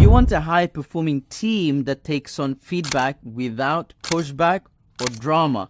You want a high-performing team that takes on feedback without pushback or drama.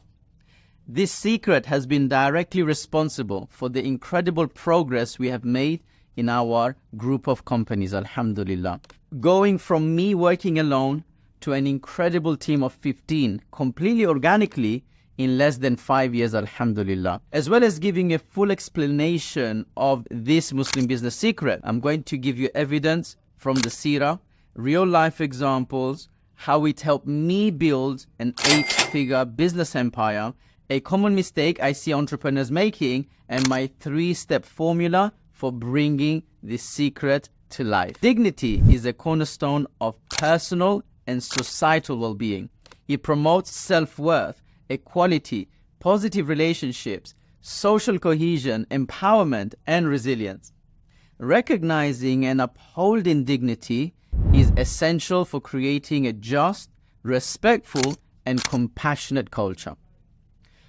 This secret has been directly responsible for the incredible progress we have made in our group of companies, alhamdulillah. Going from me working alone to an incredible team of 15, completely organically, in less than 5 years, alhamdulillah. As well as giving a full explanation of this Muslim business secret, I'm going to give you evidence from the seerah, real life examples, how it helped me build an 8-figure business empire, a common mistake I see entrepreneurs making, and my 3-step formula for bringing this secret to life. Dignity is a cornerstone of personal and societal well-being. It promotes self-worth, equality, positive relationships, social cohesion, empowerment, and resilience. Recognizing and upholding dignity is essential for creating a just, respectful, and compassionate culture.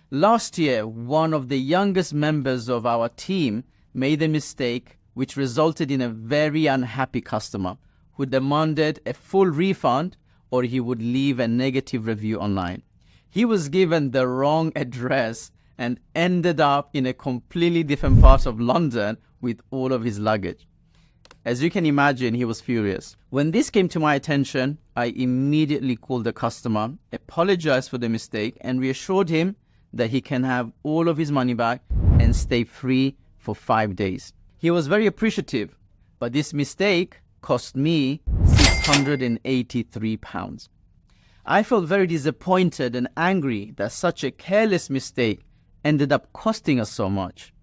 Last year, one of the youngest members of our team made a mistake which resulted in a very unhappy customer who demanded a full refund or he would leave a negative review online. He was given the wrong address and ended up in a completely different part of London with all of his luggage. As you can imagine, he was furious. When this came to my attention, I immediately called the customer, apologized for the mistake, and reassured him that he can have all of his money back and stay free for 5 days. He was very appreciative, but this mistake cost me £683. I felt very disappointed and angry that such a careless mistake ended up costing us so much.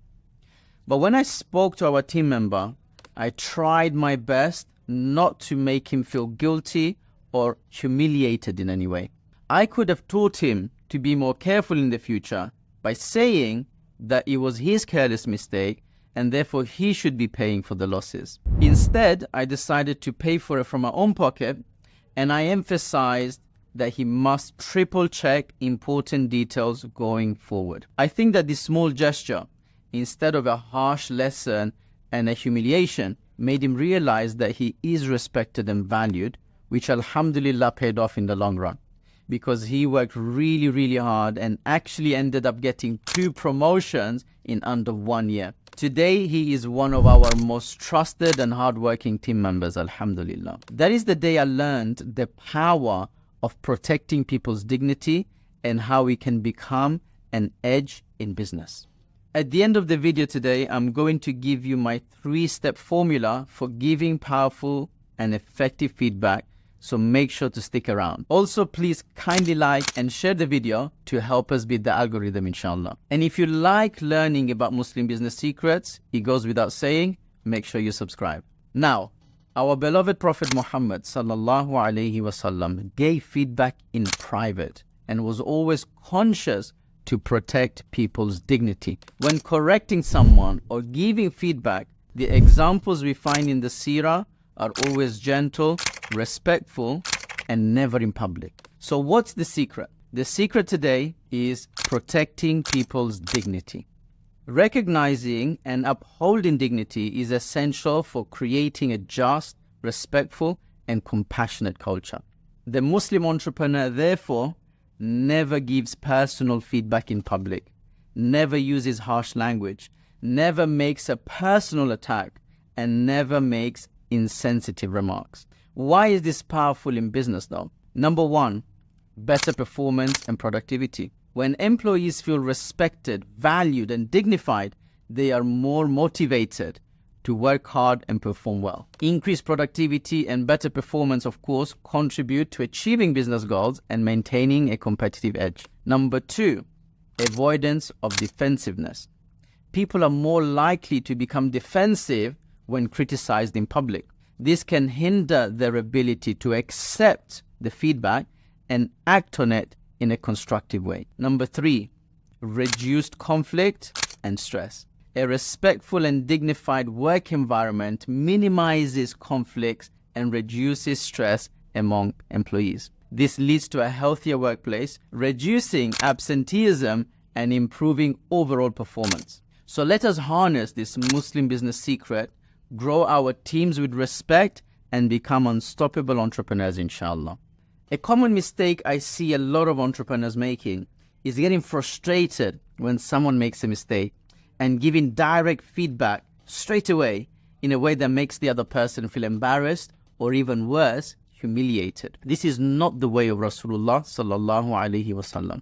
But when I spoke to our team member, I tried my best not to make him feel guilty or humiliated in any way. I could have taught him to be more careful in the future by saying that it was his careless mistake and therefore he should be paying for the losses. Instead, I decided to pay for it from my own pocket, and I emphasized that he must triple check important details going forward. I think that this small gesture, instead of a harsh lesson and a humiliation, made him realize that he is respected and valued, which alhamdulillah paid off in the long run, because he worked really hard and actually ended up getting 2 promotions in under 1 year. Today, he is one of our most trusted and hardworking team members, alhamdulillah. That is the day I learned the power of protecting people's dignity and how we can become an edge in business. At the end of the video today, I'm going to give you my 3-step formula for giving powerful and effective feedback, so make sure to stick around. Also, please kindly like and share the video to help us beat the algorithm, inshallah. And if you like learning about Muslim business secrets, it goes without saying, make sure you subscribe. Now, our beloved Prophet Muhammad sallallahu alaihi wasallam gave feedback in private and was always conscious to protect people's dignity. When correcting someone or giving feedback, the examples we find in the seerah are always gentle, respectful, and never in public. So what's the secret? The secret today is protecting people's dignity. Recognizing and upholding dignity is essential for creating a just, respectful, and compassionate culture. The Muslim entrepreneur, therefore, never gives personal feedback in public, never uses harsh language, never makes a personal attack, and never makes insensitive remarks. Why is this powerful in business though? Number 1, better performance and productivity. When employees feel respected, valued, and dignified, they are more motivated to work hard and perform well. Increased productivity and better performance, of course, contribute to achieving business goals and maintaining a competitive edge. Number 2, avoidance of defensiveness. People are more likely to become defensive when criticized in public. This can hinder their ability to accept the feedback and act on it in a constructive way. Number 3, reduced conflict and stress. A respectful and dignified work environment minimizes conflicts and reduces stress among employees. This leads to a healthier workplace, reducing absenteeism and improving overall performance. So let us harness this Muslim business secret, grow our teams with respect, and become unstoppable entrepreneurs, insha'Allah. A common mistake I see a lot of entrepreneurs making is getting frustrated when someone makes a mistake and giving direct feedback straight away in a way that makes the other person feel embarrassed or even worse, humiliated. This is not the way of Rasulullah sallallahu alaihi wasallam.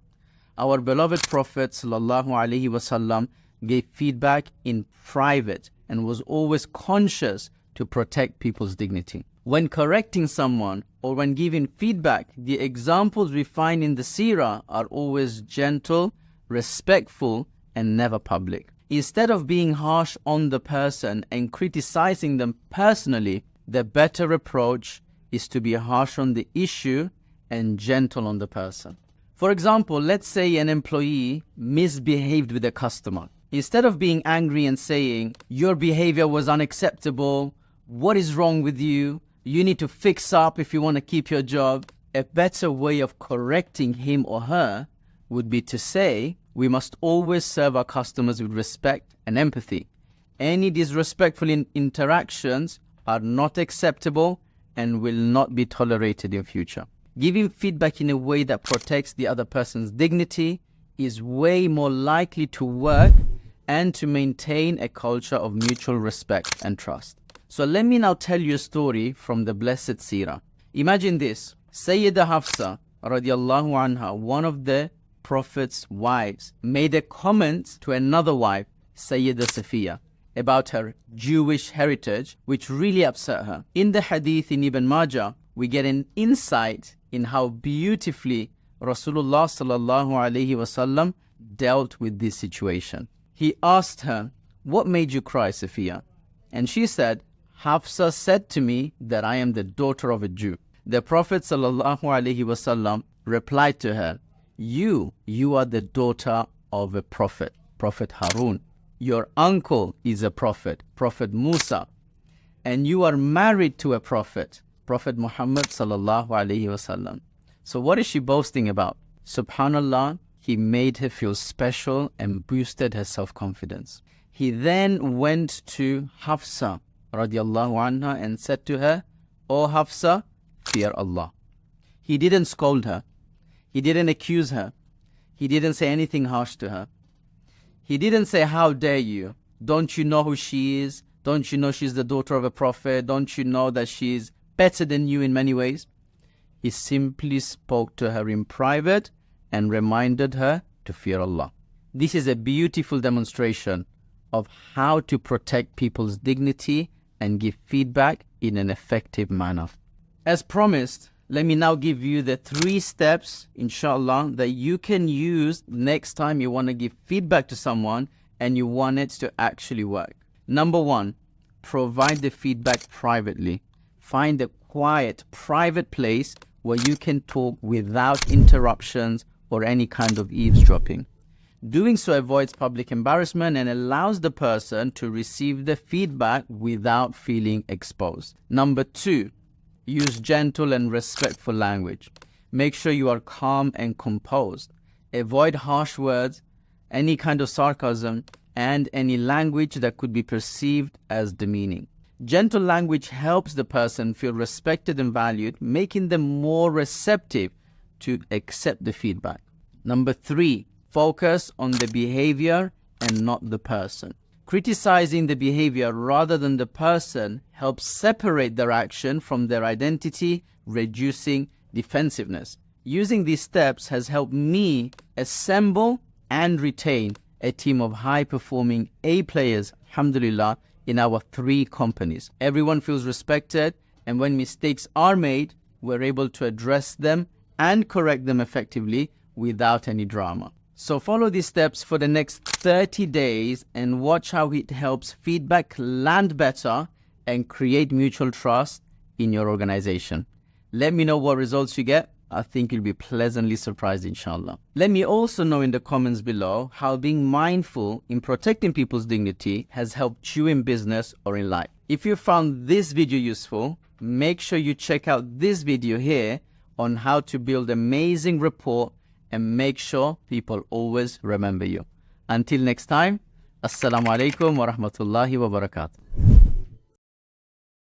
Our beloved Prophet sallallahu alaihi wasallam gave feedback in private and was always conscious to protect people's dignity. When correcting someone or when giving feedback, the examples we find in the seerah are always gentle, respectful, and never public. Instead of being harsh on the person and criticizing them personally, the better approach is to be harsh on the issue and gentle on the person. For example, let's say an employee misbehaved with a customer. Instead of being angry and saying, "Your behavior was unacceptable, what is wrong with you? You need to fix up if you want to keep your job," a better way of correcting him or her would be to say, "We must always serve our customers with respect and empathy. Any disrespectful interactions are not acceptable and will not be tolerated in future." Giving feedback in a way that protects the other person's dignity is way more likely to work and to maintain a culture of mutual respect and trust. So let me now tell you a story from the blessed seerah. Imagine this. Sayyidah Hafsa radiallahu anha, one of the Prophet's wives, made a comment to another wife, Sayyidah Safiya, about her Jewish heritage, which really upset her. In the hadith in Ibn Majah, we get an insight in how beautifully Rasulullah sallallahu alaihi wasallam dealt with this situation. He asked her, "What made you cry, Safiya?" And she said, "Hafsa said to me that I am the daughter of a Jew." The Prophet sallallahu alaihi wasallam replied to her, You are the daughter of a prophet, Prophet Harun. Your uncle is a prophet, Prophet Musa. And you are married to a prophet, Prophet Muhammad sallallahu alaihi wasallam. So what is she boasting about? Subhanallah, he made her feel special and boosted her self-confidence. He then went to Hafsa radiallahu anha and said to her, "O Hafsa, fear Allah." He didn't scold her. He didn't accuse her. He didn't say anything harsh to her. He didn't say, "How dare you? Don't you know who she is? Don't you know she's the daughter of a prophet? Don't you know that she's better than you in many ways?" He simply spoke to her in private and reminded her to fear Allah. This is a beautiful demonstration of how to protect people's dignity and give feedback in an effective manner. As promised, let me now give you the 3 steps, insha'Allah, that you can use next time you want to give feedback to someone and you want it to actually work. Number 1, provide the feedback privately. Find a quiet, private place where you can talk without interruptions or any kind of eavesdropping. Doing so avoids public embarrassment and allows the person to receive the feedback without feeling exposed. Number 2, use gentle and respectful language. Make sure you are calm and composed. Avoid harsh words, any kind of sarcasm, and any language that could be perceived as demeaning. Gentle language helps the person feel respected and valued, making them more receptive to accept the feedback. Number 3, focus on the behavior and not the person. Criticizing the behavior rather than the person helps separate their action from their identity, reducing defensiveness. Using these steps has helped me assemble and retain a team of high-performing A players, alhamdulillah, in our 3 companies. Everyone feels respected, and when mistakes are made, we're able to address them and correct them effectively without any drama. So follow these steps for the next 30 days and watch how it helps feedback land better and create mutual trust in your organization. Let me know what results you get. I think you'll be pleasantly surprised, inshallah. Let me also know in the comments below how being mindful in protecting people's dignity has helped you in business or in life. If you found this video useful, make sure you check out this video here on how to build amazing rapport and make sure people always remember you. Until next time, Assalamu alaikum wa rahmatullahi wa barakatuh.